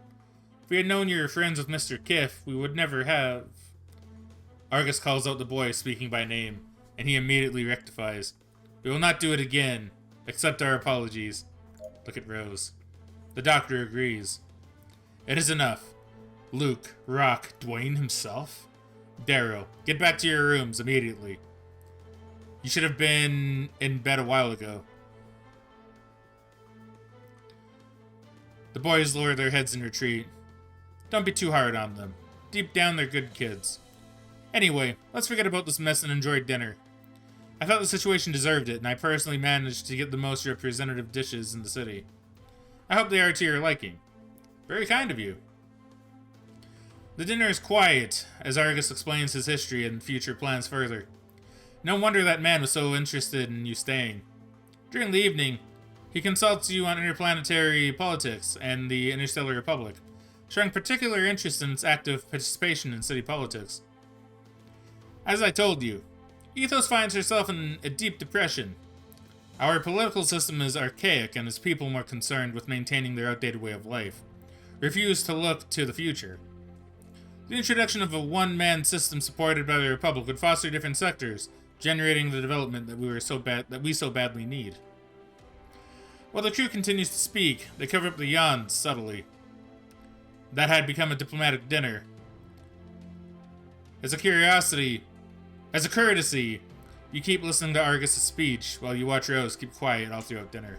If we had known you were friends with Mr. Kif, we would never have... Argus calls out the boy, speaking by name, and he immediately rectifies. We will not do it again. Accept our apologies. Look at Rose. The doctor agrees. It is enough. Luke, Rock, Dwayne himself? Darrow, get back to your rooms immediately. You should have been in bed a while ago. The boys lower their heads in retreat. Don't be too hard on them. Deep down, they're good kids. Anyway, let's forget about this mess and enjoy dinner. I thought the situation deserved it, and I personally managed to get the most representative dishes in the city. I hope they are to your liking. Very kind of you. The dinner is quiet, as Argus explains his history and future plans further. No wonder that man was so interested in you staying. During the evening, He consults you on interplanetary politics and the Interstellar Republic, showing particular interest in its active participation in city politics. As I told you, Ethos finds herself in a deep depression. Our political system is archaic and its people more concerned with maintaining their outdated way of life, refuse to look to the future. The introduction of a one-man system supported by the Republic would foster different sectors, generating the development that we so badly need. While the crew continues to speak, they cover up the yawns subtly. That had become a diplomatic dinner. As a courtesy, you keep listening to Argus' speech while you watch Rose keep quiet all throughout dinner.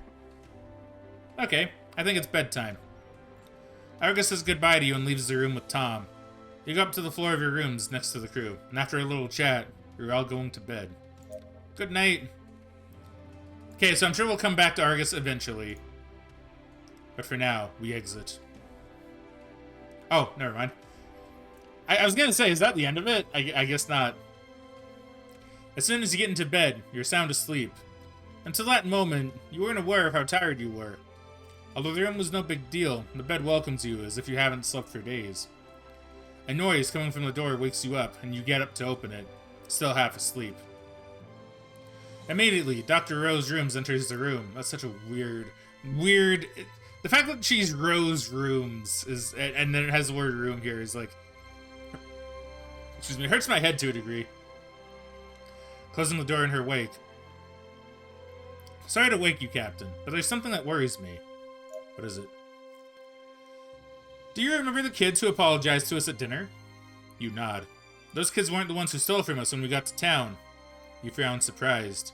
Okay, I think it's bedtime. Argus says goodbye to you and leaves the room with Tom. You go up to the floor of your rooms next to the crew, and after a little chat, you're all going to bed. Good night. Okay, so I'm sure we'll come back to Argus eventually. But for now, we exit. Oh, never mind. I was gonna say, is that the end of it? I guess not. As soon as you get into bed, you're sound asleep. Until that moment, you weren't aware of how tired you were. Although the room was no big deal, the bed welcomes you as if you haven't slept for days. A noise coming from the door wakes you up, and you get up to open it, still half asleep. Immediately, Dr. Rose Rooms enters the room. That's such a weird... The fact that she's Rose Rooms is, and then it has the word room here is like... Excuse me, it hurts my head to a degree. Closing the door in her wake. Sorry to wake you, Captain, but there's something that worries me. What is it? Do you remember the kids who apologized to us at dinner? You nod. Those kids weren't the ones who stole from us when we got to town. You frown, surprised.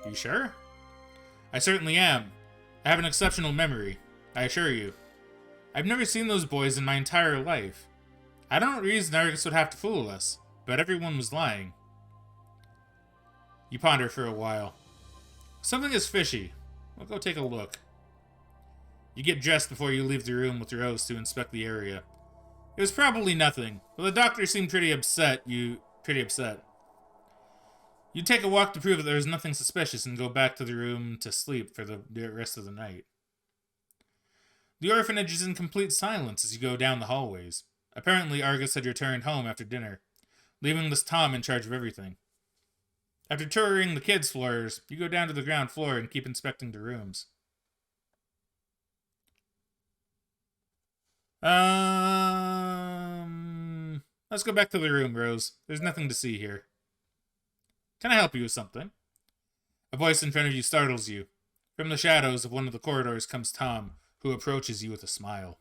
Are you sure? I certainly am. I have an exceptional memory, I assure you. I've never seen those boys in my entire life. I don't reason Argus would have to fool us, but everyone was lying. You ponder for a while. Something is fishy. We'll go take a look. You get dressed before you leave the room with Rose to inspect the area. It was probably nothing, but the doctor seemed pretty upset. You take a walk to prove that there was nothing suspicious and go back to the room to sleep for the rest of the night. The orphanage is in complete silence as you go down the hallways. Apparently, Argus had returned home after dinner, leaving this Tom in charge of everything. After touring the kids' floors, you go down to the ground floor and keep inspecting the rooms. Let's go back to the room, Rose. There's nothing to see here. Can I help you with something? A voice in front of you startles you. From the shadows of one of the corridors comes Tom, who approaches you with a smile.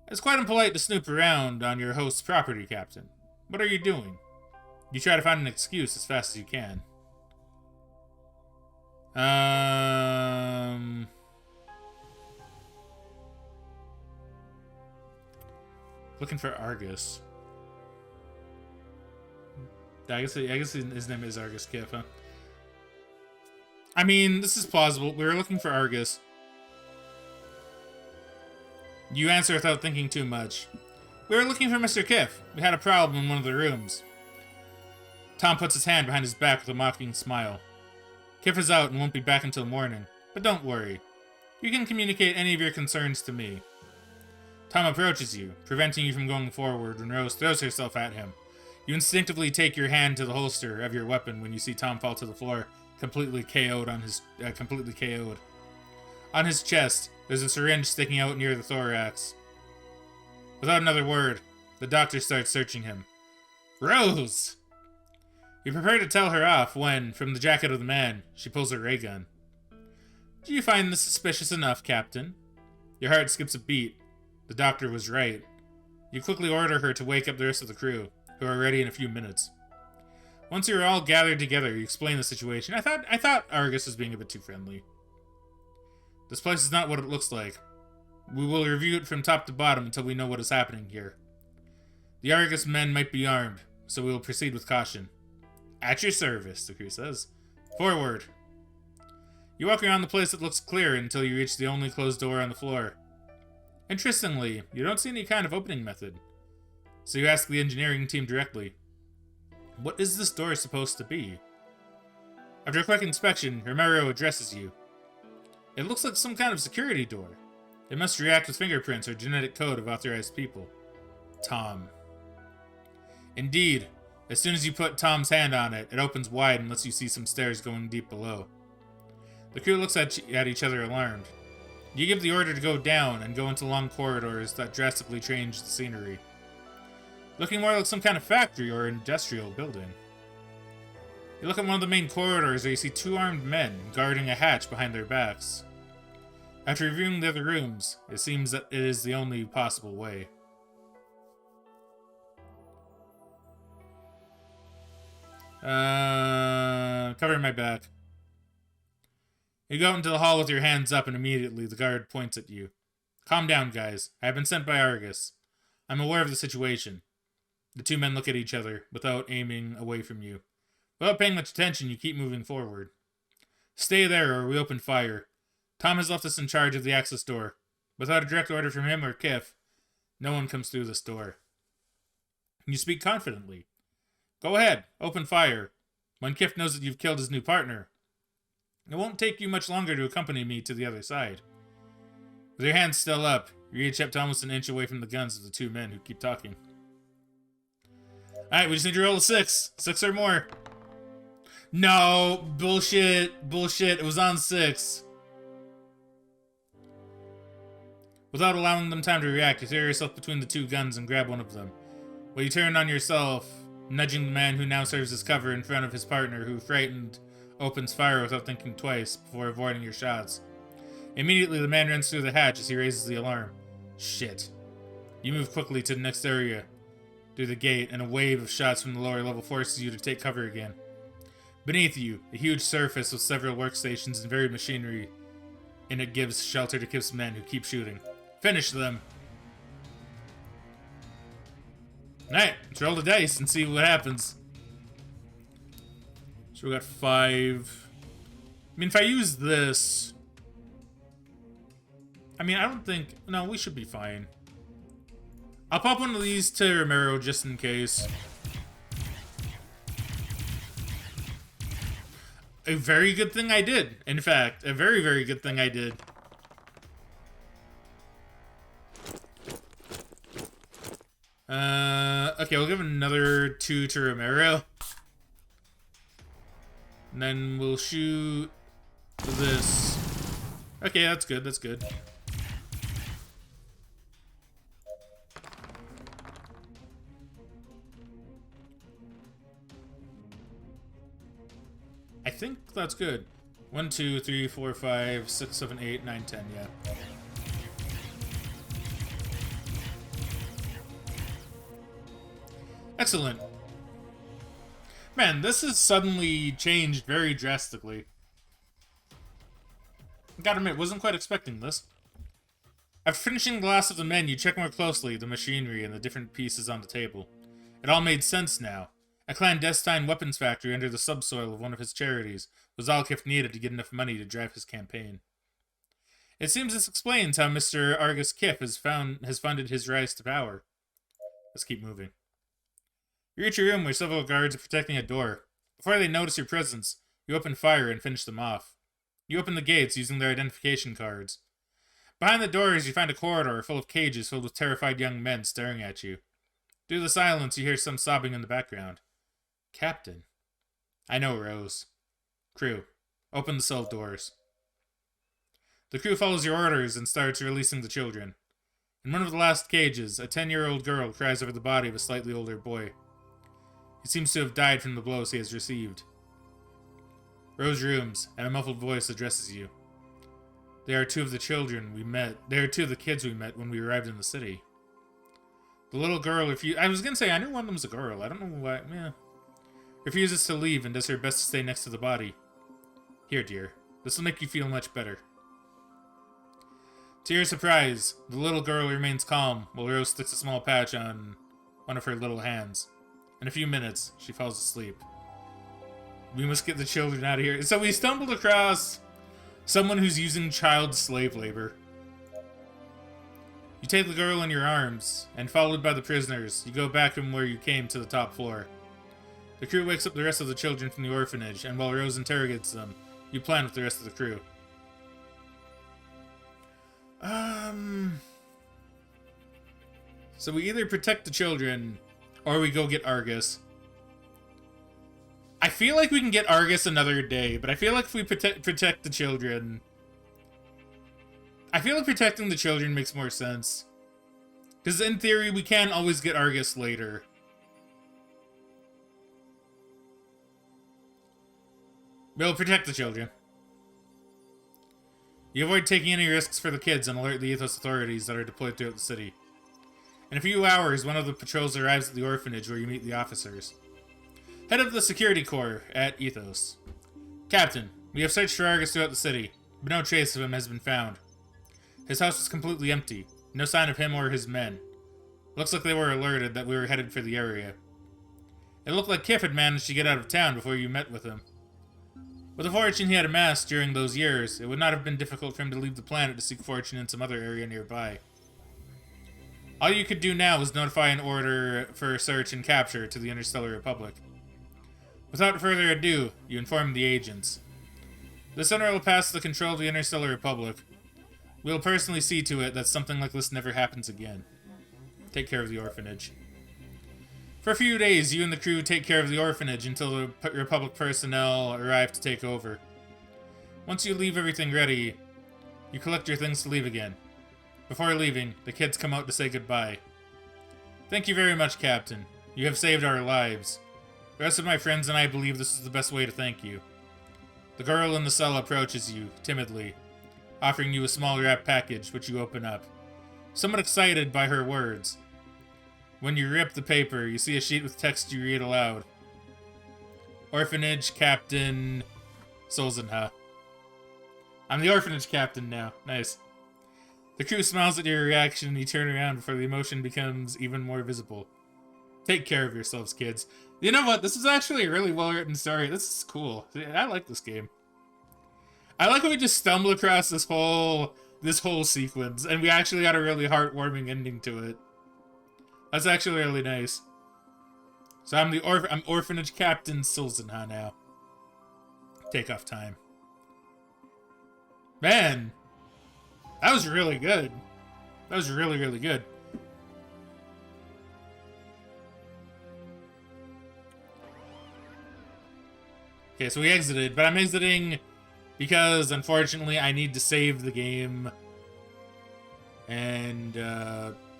It's quite impolite to snoop around on your host's property, Captain. What are you doing? You try to find an excuse as fast as you can. Looking for Argus. I guess his name is Argus Kiff, huh? I mean, this is plausible. We were looking for Argus. You answer without thinking too much. We were looking for Mr. Kiff. We had a problem in one of the rooms. Tom puts his hand behind his back with a mocking smile. Kiff is out and won't be back until morning, but don't worry. You can communicate any of your concerns to me. Tom approaches you, preventing you from going forward when Rose throws herself at him. You instinctively take your hand to the holster of your weapon when you see Tom fall to the floor, completely KO'd. On his chest, there's a syringe sticking out near the thorax. Without another word, the doctor starts searching him. Rose! You prepare to tell her off when, from the jacket of the man, she pulls her ray gun. Do you find this suspicious enough, Captain? Your heart skips a beat. The doctor was right. You quickly order her to wake up the rest of the crew, who are ready in a few minutes. Once you are all gathered together, you explain the situation. I thought Argus was being a bit too friendly. This place is not what it looks like. We will review it from top to bottom until we know what is happening here. The Argus men might be armed, so we will proceed with caution. At your service, the crew says. Forward. You walk around the place that looks clear until you reach the only closed door on the floor. Interestingly, you don't see any kind of opening method. So you ask the engineering team directly, what is this door supposed to be? After a quick inspection, Romero addresses you. It looks like some kind of security door. It must react with fingerprints or genetic code of authorized people. Tom. Indeed, as soon as you put Tom's hand on it, it opens wide and lets you see some stairs going deep below. The crew looks at each other alarmed. You give the order to go down and go into long corridors that drastically change the scenery. Looking more like some kind of factory or industrial building. You look at one of the main corridors where you see two armed men guarding a hatch behind their backs. After reviewing the other rooms, it seems that it is the only possible way. Covering my back. You go out into the hall with your hands up and immediately the guard points at you. Calm down, guys. I have been sent by Argus. I'm aware of the situation. The two men look at each other, without aiming away from you. Without paying much attention, you keep moving forward. Stay there or we open fire. Tom has left us in charge of the access door. Without a direct order from him or Kif, no one comes through this door. You speak confidently. Go ahead, open fire. When Kif knows that you've killed his new partner, it won't take you much longer to accompany me to the other side. With your hands still up, you reach up to almost an inch away from the guns of the two men who keep talking. Alright, we just need to roll a 6. 6 or more. No, bullshit, bullshit, it was on 6. Without allowing them time to react, you throw yourself between the two guns and grab one of them. While you turn on yourself, nudging the man who now serves as cover in front of his partner, who, frightened, opens fire without thinking twice before avoiding your shots. Immediately, the man runs through the hatch as he raises the alarm. Shit. You move quickly to the next area, through the gate, and a wave of shots from the lower level forces you to take cover again. Beneath you, a huge surface with several workstations and varied machinery, and it gives shelter to Kif's men who keep shooting. Finish them! Alright, let's roll the dice and see what happens. So we got 5. I mean, if I use this... I mean, I don't think... No, we should be fine. I'll pop one of these to Romero just in case. A very good thing I did. In fact, a very, very good thing I did. Okay, we'll give another 2 to Romero. And then we'll shoot this. Okay, that's good, that's good. I think that's good. 1, 2, 3, 4, 5, 6, 7, 8, 9, 10, yeah. Excellent. Man, this has suddenly changed very drastically. Gotta admit, wasn't quite expecting this. After finishing the last of the men, you check more closely the machinery and the different pieces on the table. It all made sense now. A clandestine weapons factory under the subsoil of one of his charities was all Kif needed to get enough money to drive his campaign. It seems this explains how Mr. Argus Kif has funded his rise to power. Let's keep moving. You reach your room where several guards are protecting a door. Before they notice your presence, you open fire and finish them off. You open the gates using their identification cards. Behind the doors, you find a corridor full of cages filled with terrified young men staring at you. Through the silence, you hear some sobbing in the background. Captain. I know, Rose. Crew, open the cell doors. The crew follows your orders and starts releasing the children. In one of the last cages, a 10-year-old girl cries over the body of a slightly older boy. He seems to have died from the blows he has received. Rose rooms, and a muffled voice addresses you. They are 2 of the children we met. They are 2 of the kids we met when we arrived in the city. The little girl I was gonna say, I knew one of them was a girl. I don't know why. Yeah. Refuses to leave and does her best to stay next to the body. Here, dear. This will make you feel much better. To your surprise, the little girl remains calm while Rose sticks a small patch on one of her little hands. In a few minutes, she falls asleep. We must get the children out of here. So we stumbled across someone who's using child slave labor. You take the girl in your arms, and followed by the prisoners, you go back from where you came to the top floor. The crew wakes up the rest of the children from the orphanage, and while Rose interrogates them, you plan with the rest of the crew. So we either protect the children, or we go get Argus. I feel like we can get Argus another day, but I feel like if we protect the children... I feel like protecting the children makes more sense. Because in theory, we can always get Argus later. We'll protect the children. You avoid taking any risks for the kids and alert the Ethos authorities that are deployed throughout the city. In a few hours, one of the patrols arrives at the orphanage where you meet the officers. Head of the security corps at Ethos. Captain, we have searched for Argus throughout the city, but no trace of him has been found. His house is completely empty. No sign of him or his men. Looks like they were alerted that we were headed for the area. It looked like Kif had managed to get out of town before you met with him. With the fortune he had amassed during those years, it would not have been difficult for him to leave the planet to seek fortune in some other area nearby. All you could do now was notify an order for search and capture to the Interstellar Republic. Without further ado, you inform the agents. This order will pass the control of the Interstellar Republic. We will personally see to it that something like this never happens again. Take care of the orphanage. For a few days, you and the crew take care of the orphanage until the Republic personnel arrive to take over. Once you leave everything ready, you collect your things to leave again. Before leaving, the kids come out to say goodbye. Thank you very much, Captain. You have saved our lives. The rest of my friends and I believe this is the best way to thank you. The girl in the cell approaches you, timidly, offering you a small wrap package, which you open up. Somewhat excited by her words. When you rip the paper, you see a sheet with text you read aloud. Orphanage Captain Solzenha. I'm the orphanage captain now. Nice. The crew smiles at your reaction and you turn around before the emotion becomes even more visible. Take care of yourselves, kids. You know what? This is actually a really well-written story. This is cool. I like this game. I like when we just stumble across this whole sequence, and we actually got a really heartwarming ending to it. That's actually really nice. So I'm Orphanage Captain Solzenha now. Take off time. Man, that was really good. That was really, really good. Okay, so we exited, but I'm exiting because, unfortunately, I need to save the game. And,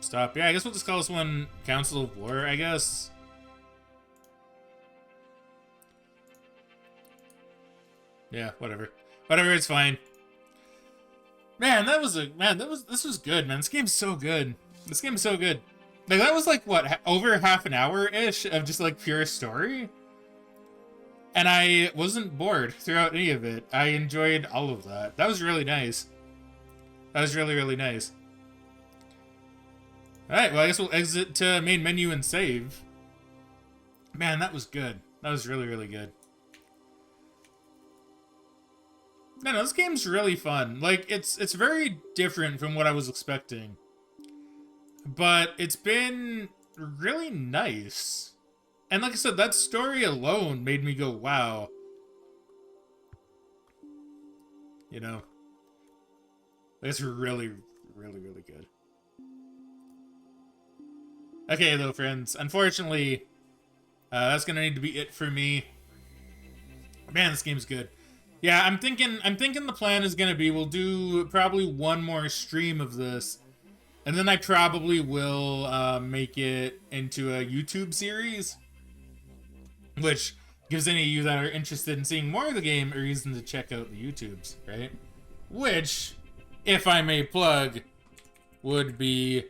stop. Yeah, I guess we'll just call this one Council of War, I guess. Yeah, whatever. Whatever, it's fine. Man, this was good, man. This game's so good. This game's so good. Like, that was like, what, over half an hour-ish of just, like, pure story? And I wasn't bored throughout any of it. I enjoyed all of that. That was really nice. That was really, really nice. Alright, well, I guess we'll exit to main menu and save. Man, that was good. That was really, really good. No, this game's really fun. Like, it's very different from what I was expecting. But it's been really nice. And like I said, that story alone made me go, wow. You know? It's really, really, really good. Okay, though, friends. Unfortunately, that's gonna need to be it for me. Man, this game's good. Yeah, I'm thinking the plan is gonna be we'll do probably one more stream of this, and then I probably will make it into a YouTube series, which gives any of you that are interested in seeing more of the game a reason to check out the YouTubes, right? Which, if I may plug, would be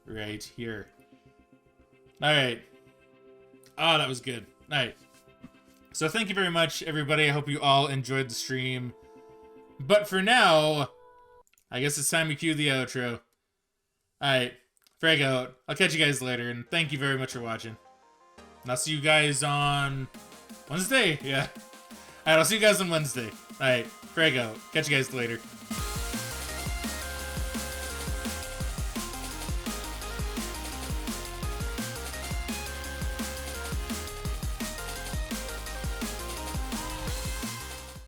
right here. Alright. Oh, that was good. Alright. So thank you very much, everybody. I hope you all enjoyed the stream. But for now, I guess it's time to cue the outro. Alright. Frag out. I'll catch you guys later, and thank you very much for watching. And I'll see you guys on Wednesday. Yeah. Alright, I'll see you guys on Wednesday. Alright. Frag out. Catch you guys later.